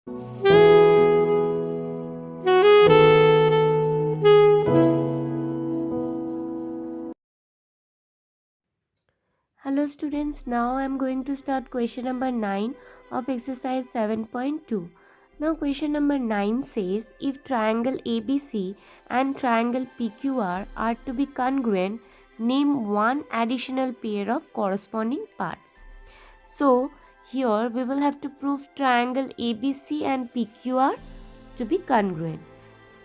Hello students, now I am going to start question number 9 of exercise 7.2. Now question number 9 says, if triangle ABC and triangle PQR are to be congruent, name one additional pair of corresponding parts. So here we will have to prove triangle ABC and PQR to be congruent.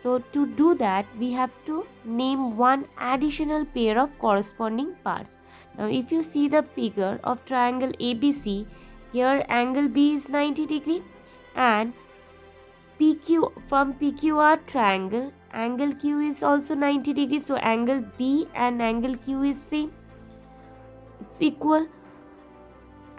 So to do that, we have to name one additional pair of corresponding parts. Now if you see the figure of triangle ABC, here angle B is 90 degree and PQ from PQR triangle, angle Q is also 90 degrees. So angle B and angle Q is same. It's equal.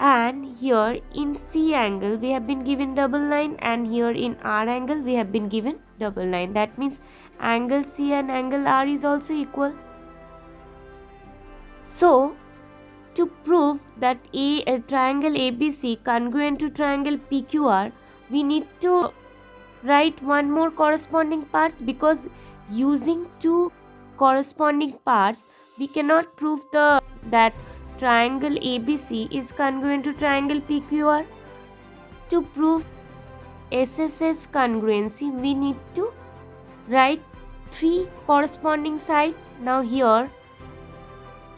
And here in C angle we have been given double line, and here in R angle we have been given double line. That means angle C and angle R is also equal. So to prove that a triangle ABC congruent to triangle PQR, we need to write one more corresponding parts, because using two corresponding parts we cannot prove that triangle ABC is congruent to triangle PQR. To prove SSS congruency, we need to write three corresponding sides. Now here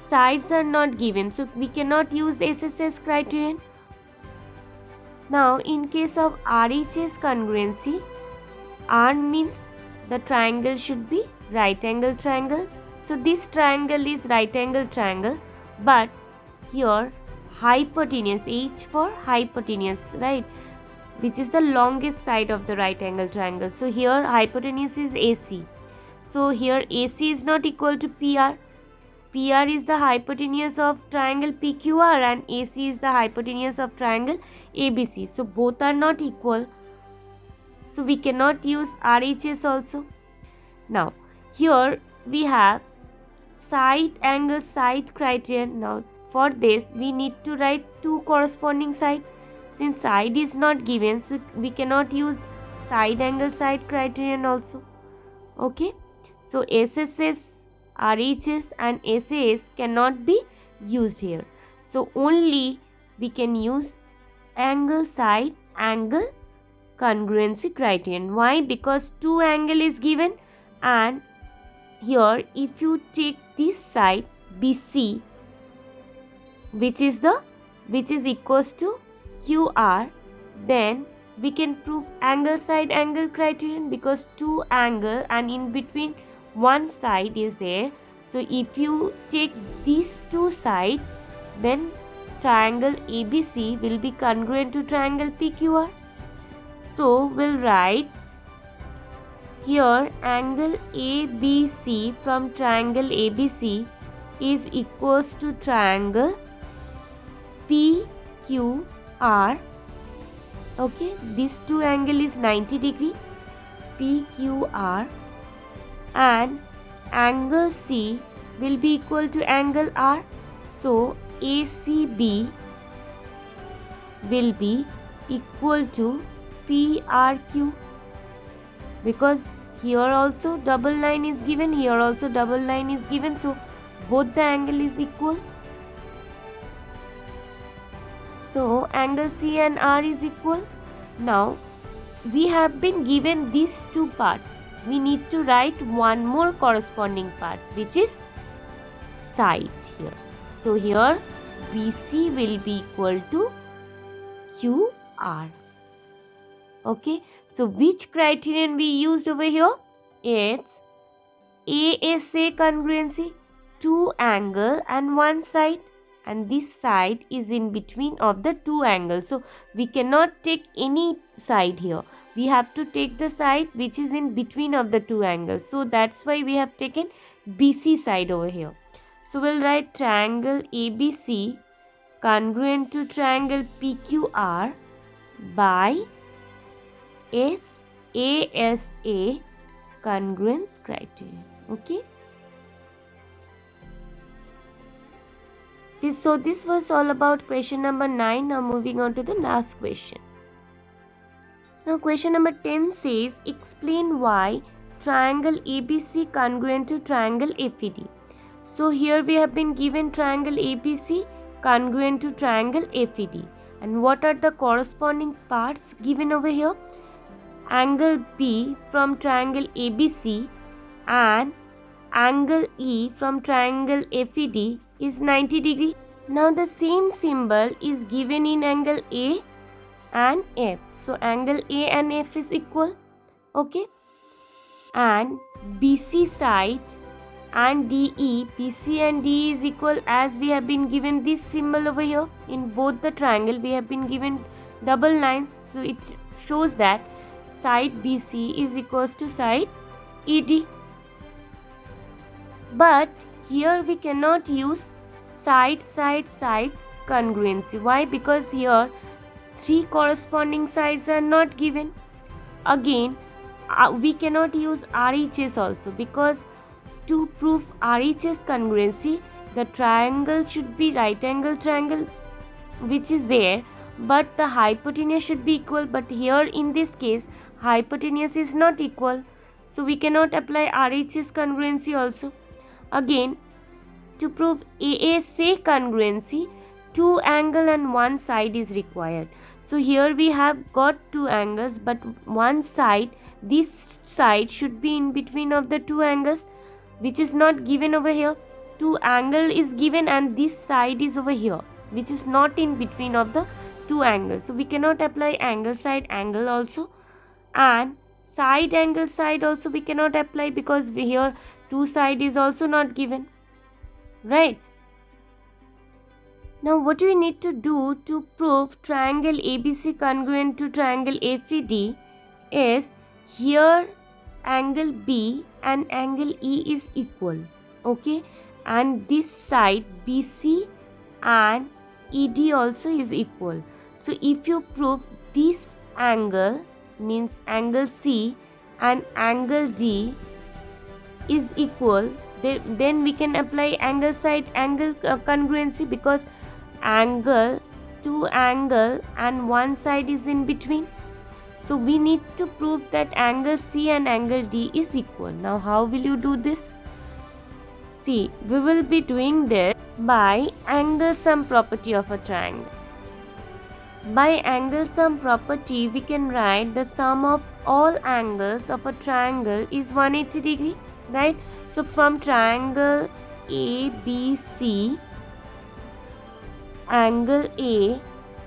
sides are not given, so we cannot use SSS criterion. Now in case of RHS congruency, R means the triangle should be right angle triangle. So this triangle is right angle triangle, but here hypotenuse, H for hypotenuse, right, which is the longest side of the right angle triangle. So here hypotenuse is AC. So here AC is not equal to PR. PR is the hypotenuse of triangle PQR and AC is the hypotenuse of triangle ABC. So both are not equal. So we cannot use RHS also. Now here we have side angle side criterion. Now for this we need to write two corresponding side. Since side is not given, so we cannot use side angle side criterion also. Okay, so SSS, RHS and SAS cannot be used here. So only we can use angle side angle congruency criterion. Why? Because two angle is given, and here if you take this side BC, which is equals to QR, then we can prove angle side angle criterion, because two angle and in between one side is there. So if you take these two sides, then triangle ABC will be congruent to triangle PQR. So we'll write here angle ABC from triangle ABC is equals to triangle PQR. Okay, this two angle is 90 degree, PQR, and angle C will be equal to angle R. So ACB will be equal to PRQ, because here also double line is given, here also double line is given, so both the angle is equal. So angle C and R is equal. Now we have been given these two parts. We need to write one more corresponding parts, which is side here. So here BC will be equal to QR. Okay, so which criterion we used over here? It's ASA congruency, two angle and one side, and this side is in between of the two angles. So we cannot take any side here. We have to take the side which is in between of the two angles. So that's why we have taken BC side over here. So we'll write triangle ABC congruent to triangle PQR by ASA congruence criterion. Okay. This was all about question number 9. Now moving on to the last question. Now question number 10 says explain why triangle ABC congruent to triangle FED. So here we have been given triangle ABC congruent to triangle FED. And what are the corresponding parts given over here? Angle B from triangle ABC and angle E from triangle FED is 90 degree. Now the same symbol is given in angle A and F. So angle A and F is equal. Okay. And BC side and DE, BC and DE is equal, as we have been given this symbol over here. In both the triangle we have been given double lines. So it shows that side BC is equals to side ED. But here we cannot use side congruency. Why? Because here 3 corresponding sides are not given. Again, we cannot use RHS also, because to prove RHS congruency, the triangle should be right angle triangle which is there, but the hypotenuse should be equal. But here in this case, hypotenuse is not equal, so we cannot apply RHS congruency also. Again, to prove ASA congruency, 2 angle and 1 side is required. So here we have got 2 angles, but one side, this side should be in between of the 2 angles, which is not given over here. 2 angle is given and this side is over here, which is not in between of the 2 angles. So we cannot apply angle side angle also, and side angle side also we cannot apply, because here 2 side is also not given, right? Now what do we need to do to prove triangle ABC congruent to triangle FED is, here angle B and angle E is equal, okay, and this side BC and ED also is equal. So if you prove this angle, means angle C and angle D is equal, then we can apply angle side angle congruency, because angle, 2 angle and 1 side is in between. So we need to prove that angle C and angle D is equal. Now how will you do this? See, we will be doing this by angle sum property of a triangle. By angle sum property, we can write the sum of all angles of a triangle is 180 degree, right? So from triangle ABC, angle A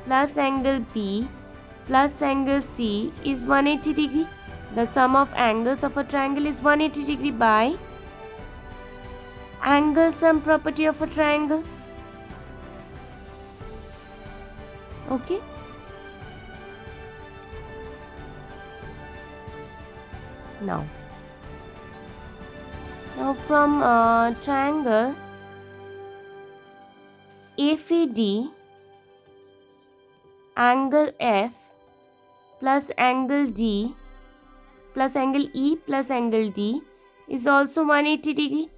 plus angle B plus angle C is 180 degree. The sum of angles of a triangle is 180 degree by angle sum property of a triangle. Okay. Now from triangle AFD, angle F plus angle D plus angle E plus angle D is also 180 degree,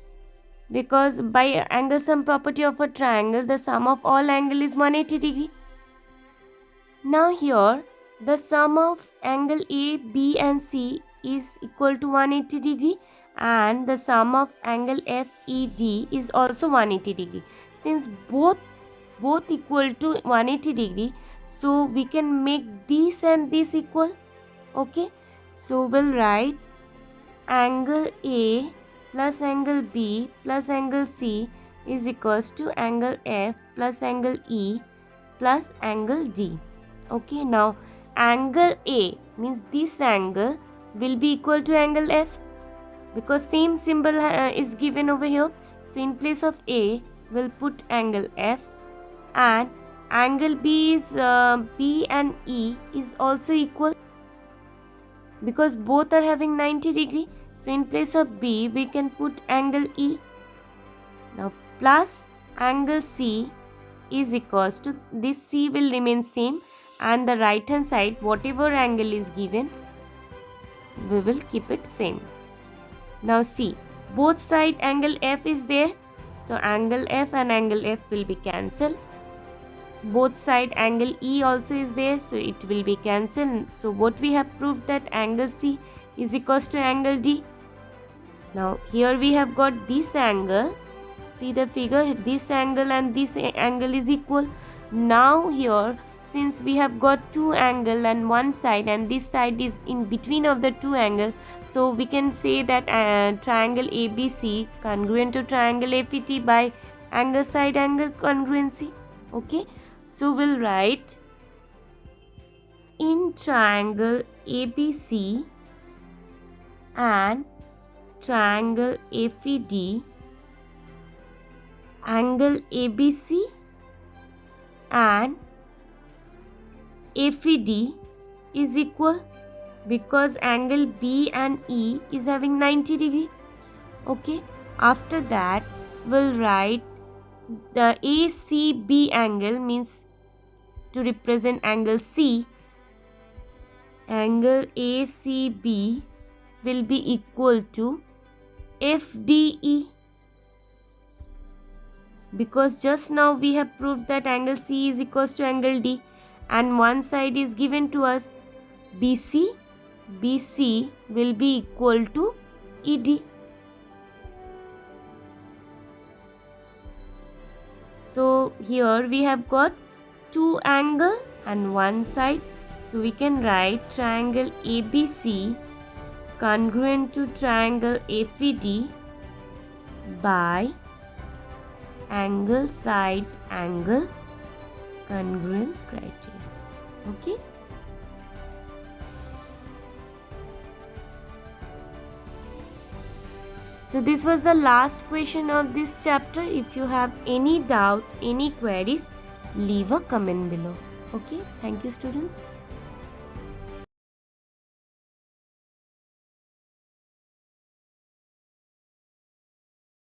because by angle sum property of a triangle, the sum of all angle is 180 degree. Now here the sum of angle A, B and C is equal to 180 degree, and the sum of angle FED is also 180 degree. Since both equal to 180 degree, so we can make this and this equal. Okay, so we'll write angle A plus angle B plus angle C is equals to angle F plus angle E plus angle D. Okay, now angle A means this angle will be equal to angle F, because same symbol is given over here. So in place of A, we'll put angle F, and angle B is B and E is also equal, because both are having 90 degree. So in place of B, we can put angle E. Now plus angle C is equals to, this C will remain same, and the right hand side whatever angle is given, we will keep it same. Now see, both side angle F is there, so angle F and angle F will be cancelled. both side angle E also is there, so it will be cancelled. So what we have proved that angle C is equals to angle D. Now here we have got this angle, see the figure, this angle and this angle is equal. Now here, since we have got two angle and one side and this side is in between of the two angle, so we can say that triangle ABC congruent to triangle APT by angle side angle congruency. Okay, so we'll write in triangle ABC and triangle APD, angle ABC and APD is equal because angle B and E is having 90 degree. Okay, after that we'll write the ACB angle, means to represent angle C, angle ACB will be equal to FDE, because just now we have proved that angle C is equals to angle D and one side is given to us BC. BC will be equal to ED. So here we have got two angle and one side, so we can write triangle ABC congruent to triangle APD by angle side angle congruence criteria. Okay. So this was the last question of this chapter. If you have any doubt, any queries, leave a comment below. Okay, thank you students.